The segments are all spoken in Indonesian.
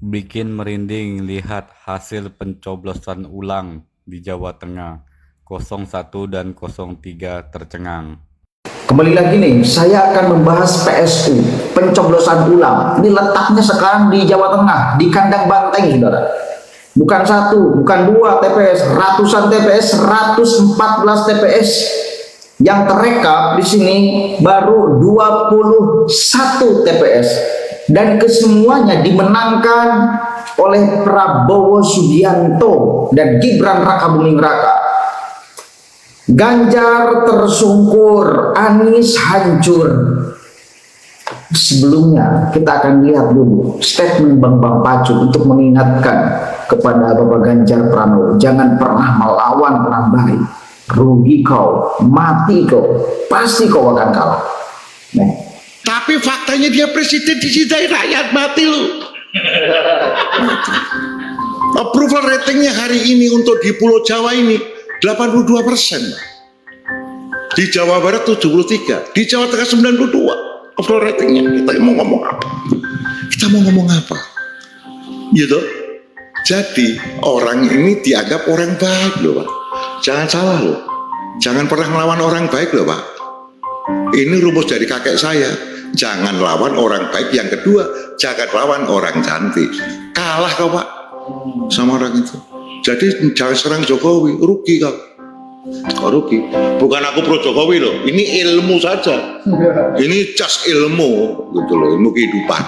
Bikin merinding lihat hasil pencoblosan ulang di Jawa Tengah. 01 dan 03 tercengang. Kembali lagi nih, saya akan membahas PSU, pencoblosan ulang. Ini letaknya sekarang di Jawa Tengah, di kandang banteng, saudara. Bukan satu, bukan dua TPS, ratusan TPS, 114 TPS. Yang terekam di sini baru 21 TPS. Dan kesemuanya dimenangkan oleh Prabowo Subianto dan Gibran Rakabuming Raka. Ganjar tersungkur, Anies hancur. Sebelumnya kita akan lihat dulu statement Bang Pacu untuk mengingatkan kepada Bapak Ganjar Pranowo, jangan pernah melawan orang baik. Rugi kau, mati kau, pasti kau akan kalah. Nah. Tapi faktanya dia presiden dicintai rakyat, mati lu. Approval ratingnya hari ini untuk di Pulau Jawa ini 82%. Di Jawa Barat 73, di Jawa Tengah 92 approval ratingnya. Kita mau ngomong apa? Kita mau ngomong apa? Gitu. Jadi orang ini dianggap orang baik loh, Pak. Jangan salah loh. Jangan pernah melawan orang baik loh, Pak. Ini rumus dari kakek saya. Jangan lawan orang baik. Yang kedua, jangan lawan orang cantik. Kalah kau, Pak, sama orang itu. Jadi jangan serang Jokowi, rugi kau. Kau rugi. Bukan aku pro Jokowi loh. Ini ilmu saja. Ini just ilmu, gitu loh, ilmu kehidupan.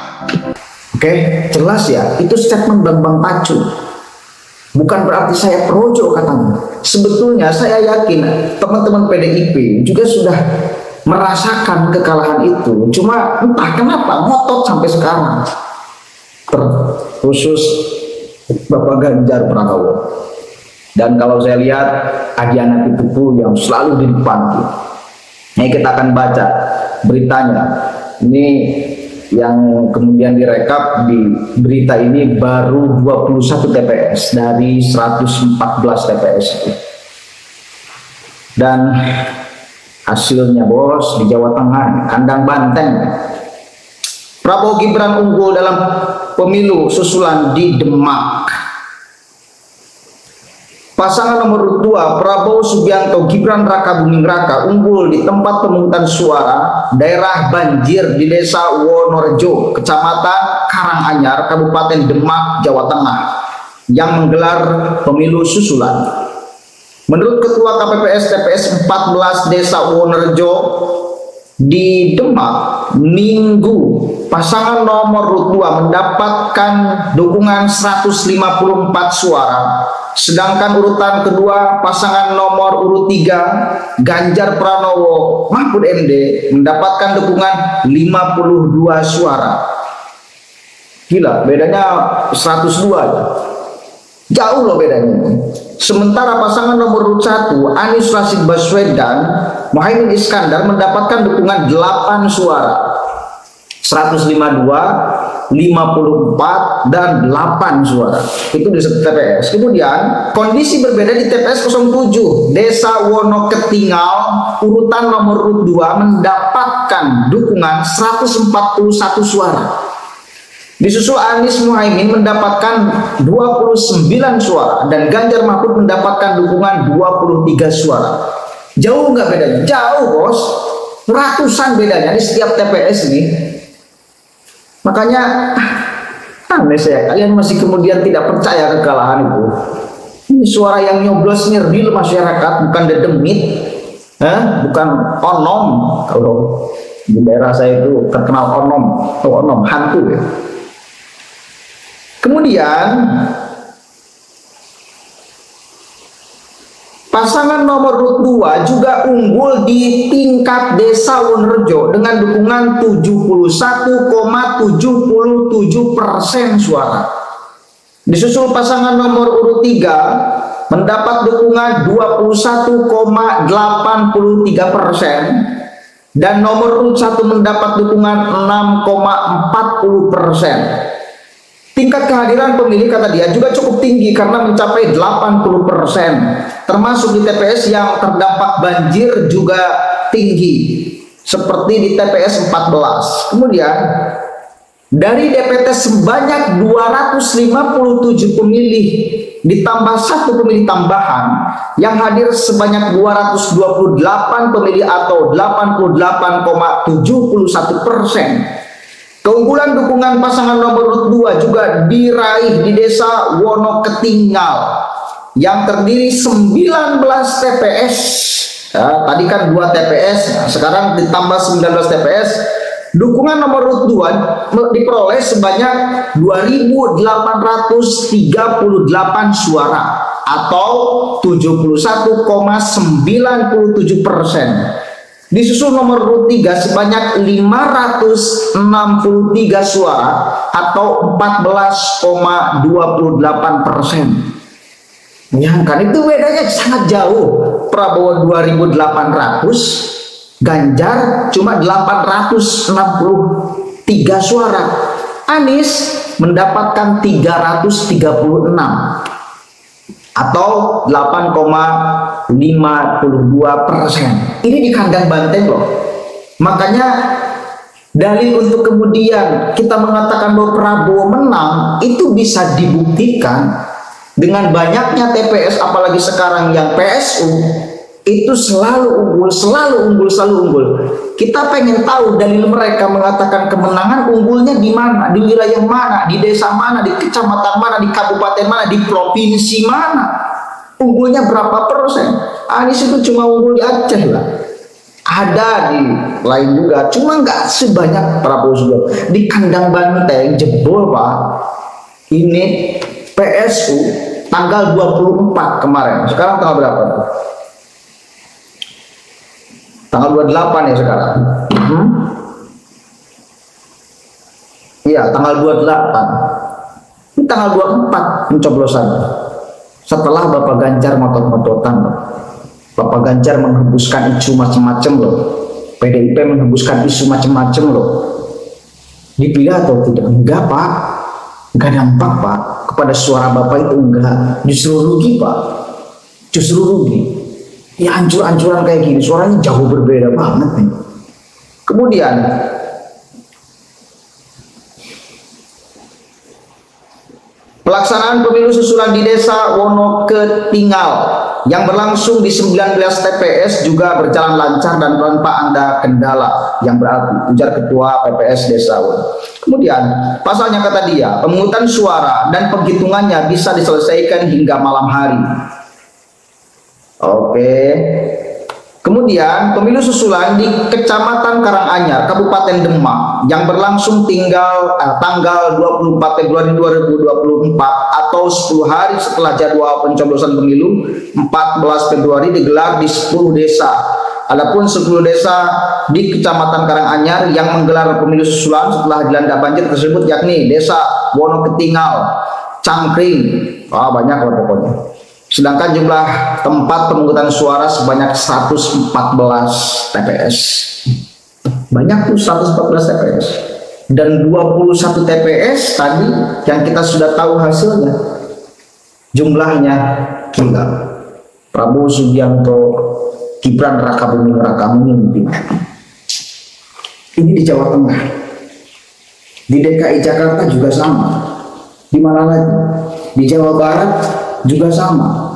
Oke, jelas ya. Itu statement Bang Pacu. Bukan berarti saya projo katanya. Sebetulnya saya yakin teman-teman PDIP juga sudah merasakan kekalahan itu. Cuma entah kenapa ngotot sampai sekarang. Khusus Bapak Ganjar Pranowo. Dan kalau saya lihat Adiana Pitupulu yang selalu di depan. Nah, kita akan baca beritanya. Ini yang kemudian direkap di berita ini baru 21 TPS dari 114 TPS itu. Dan hasilnya bos, di Jawa Tengah, kandang banteng, Prabowo Gibran unggul dalam pemilu susulan di Demak. Pasangan nomor 2 Prabowo Subianto Gibran Rakabuming Raka unggul di tempat pemungutan suara daerah banjir di Desa Wonorejo, Kecamatan Karanganyar, Kabupaten Demak, Jawa Tengah, yang menggelar pemilu susulan. Menurut Ketua KPPS TPS 14 Desa Wonorejo di Demak, Minggu, pasangan nomor urut 2 mendapatkan dukungan 154 suara. Sedangkan urutan kedua pasangan nomor urut 3 Ganjar Pranowo Mahfud MD mendapatkan dukungan 52 suara. Gila, bedanya 102 ya. Jauh loh bedanya. Sementara pasangan nomor urut 1 Anies Rashid Baswedan Muhaimin Iskandar mendapatkan dukungan 8 suara. 152, 54, dan 8 suara. Itu di TPS. Kemudian kondisi berbeda di TPS 07 Desa Wonoketingal urutan nomor urut 2 mendapatkan dukungan 141 suara. Disusul Anies Muhaimin mendapatkan 29 suara dan Ganjar Mahfud mendapatkan dukungan 23 suara. Jauh nggak bedanya? Jauh bos. Ratusan bedanya di setiap TPS ini. Makanya aneh saya, kalian masih kemudian tidak percaya kekalahan itu. Ini suara yang nyoblosnya real masyarakat, bukan dedemit, bukan onom. Kalau di daerah saya itu terkenal onom hantu ya. Kemudian pasangan nomor urut 2 juga unggul di tingkat Desa Wonorejo dengan dukungan 71,77% suara. Disusul pasangan nomor urut 3 mendapat dukungan 21,83% dan nomor urut 1 mendapat dukungan 6,40%. Tingkat kehadiran pemilih kata dia juga cukup tinggi karena mencapai 80%. Termasuk di TPS yang terdampak banjir juga tinggi seperti di TPS 14. Kemudian Dari DPT sebanyak 257 pemilih ditambah satu pemilih tambahan yang hadir sebanyak 228 pemilih atau 88,71%. Keunggulan dukungan pasangan nomor urut 2 juga diraih di Desa Wonoketinggal yang terdiri 19 TPS. Ya, tadi kan 2 TPS, sekarang ditambah 19 TPS. Dukungan nomor urut 2 diperoleh sebanyak 2.838 suara atau 71,97%. Disusul nomor urut 3 sebanyak 563 suara atau 14,28%. Ya kan, itu bedanya sangat jauh. Prabowo 2.800, Ganjar cuma 863 suara. Anies mendapatkan 336 atau 8,52%. Ini di kandang banteng loh. Makanya dalil untuk kemudian kita mengatakan bahwa Prabowo menang itu bisa dibuktikan dengan banyaknya TPS, apalagi sekarang yang PSU itu selalu unggul, selalu unggul, selalu unggul. Kita pengen tahu dalil mereka mengatakan kemenangan unggulnya di mana, di wilayah mana, di desa mana, di kecamatan mana, di kabupaten mana, di provinsi mana, unggulnya berapa persen. Anies itu cuma unggul di Aceh lah, ada di lain juga, cuma nggak sebanyak Prabowo juga. Di kandang banteng jebol Pak. Ini PSU tanggal 24 kemarin, sekarang tanggal berapa? Tanggal 28 ya sekarang. Iya, tanggal 28. Ini tanggal 24 pencoblosan. Setelah Bapak Ganjar ngotot-ngototan, Bapak Ganjar menghembuskan isu macam-macam loh. PDIP menghembuskan isu macam-macam loh. Dipilih atau tidak? Enggak Pak. Enggak dampak Pak. Kepada suara Bapak itu enggak. Justru rugi Pak. Justru rugi. Ya ancur-ancuran kayak gini, suaranya jauh berbeda banget nih. Kemudian pelaksanaan pemilu susulan di Desa Wonoketinggal yang berlangsung di 19 TPS juga berjalan lancar dan tanpa ada kendala yang berarti, ujar Ketua PPS Desa Wono. Kemudian pasalnya kata dia, pemungutan suara dan penghitungannya bisa diselesaikan hingga malam hari. Oke. Kemudian pemilu susulan di Kecamatan Karanganyar, Kabupaten Demak yang berlangsung tanggal 24 Februari 2024 atau 10 hari setelah jadwal pencoblosan pemilu 14 Februari digelar di 10 desa. Adapun 10 desa di Kecamatan Karanganyar yang menggelar pemilu susulan setelah dilanda banjir tersebut yakni Desa Wonoketinggal, Cangkring, banyak lah pokoknya. Sedangkan jumlah tempat pemungutan suara sebanyak 114 TPS. Banyak tuh 114 TPS. Dan 21 TPS tadi yang kita sudah tahu hasilnya. Jumlahnya gila. Prabowo Subianto, Gibran Rakabuming Raka memimpin. Ini di Jawa Tengah. Di DKI Jakarta juga sama. Di mana lagi? Di Jawa Barat juga sama.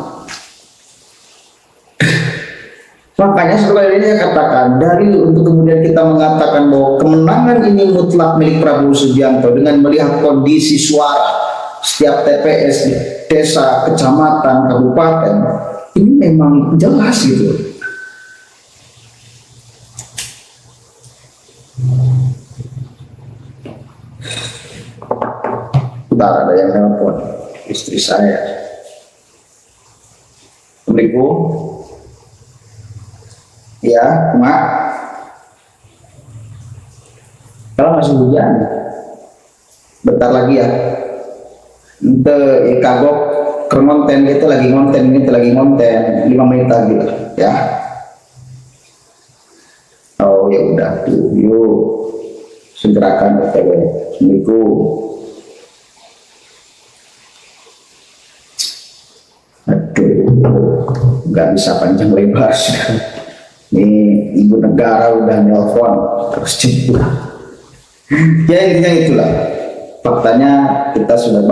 Makanya setelah ini saya katakan, dari untuk kemudian kita mengatakan bahwa kemenangan ini mutlak milik Prabowo Subianto dengan melihat kondisi suara setiap TPS, desa, kecamatan, kabupaten, ini memang jelas gitu. Bentar, ada yang telepon istri saya. Assalamualaikum. Ya, Mak. Kalau masih hujan, bentar lagi ya. Ente kagok kermonten gitu lagi ngonten 5 menit lagi lah, ya. Oh ya udah tuh, yuk segerakan OTW. Assalamualaikum. Nggak bisa panjang lebar. Ini ibu negara udah nelpon terus jemput. Ya intinya itulah. Faktanya kita sudah